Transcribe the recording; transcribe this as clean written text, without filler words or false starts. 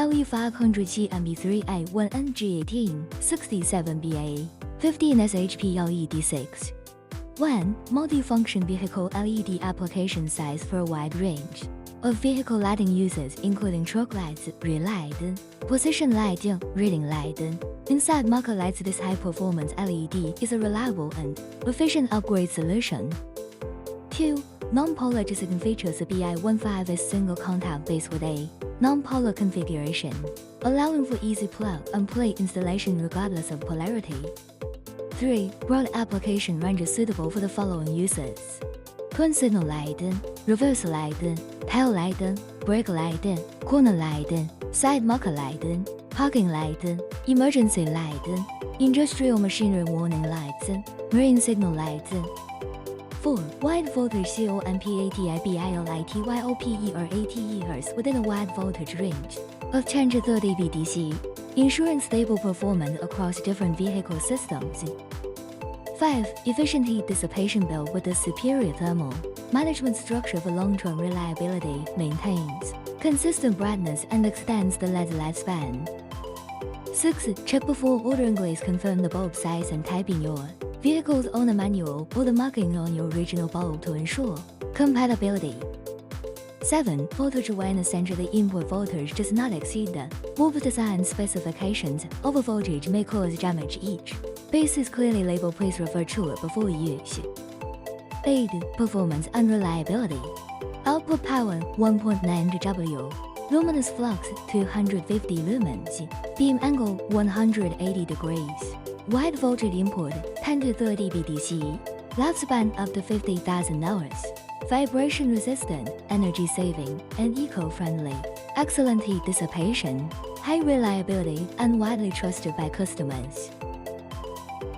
LE500 Cmb3818 G18, 67BA15S HP LED 6. 1. Multifunction vehicle LED application size for a wide range of vehicle lighting uses, including truck lights, rear light, position light, reading light. Inside market lights, this high-performance LED is a reliable and efficient upgrade solution. 2. Non-polar DesignFeatures BA15S single contact base with a non-polar configuration, allowing for easy plug-and-play installation regardless of polarity. 3. Broad application RangeSuitable for the following uses: turn signal light, reverse light, tail light, brake light, corner light, side marker light, parking light, emergency light, industrial machinery warning lights, marine signal lights. 4. Wide voltage CompatibilityOperates within a wide voltage range of 10 to 30 VDC, ensuring stable performance across different vehicle systems. 5. Efficient heat dissipation built with a superior thermal management structure for long-term reliability, maintains consistent brightness and extends the LED lifespan. 6. Check before ordering. Please confirm the bulb size and type in your vehicle's owner manual or the marking on your original bulb to ensure compatibility. 7. Voltage awareness. Ensure the input voltage does not exceed the bulb design specifications. Overvoltage may cause damage. Each base is clearly labeled. Please refer to it before use. 8. Performance and reliability. Output power 1.9 W, luminous flux 250 lumens, beam angle 180 degrees, wide voltage input 10 to 30 VDC, lifespan up to 50,000 hours, vibration resistant, energy saving, and eco-friendly, excellent heat dissipation, high reliability, and widely trusted by customers.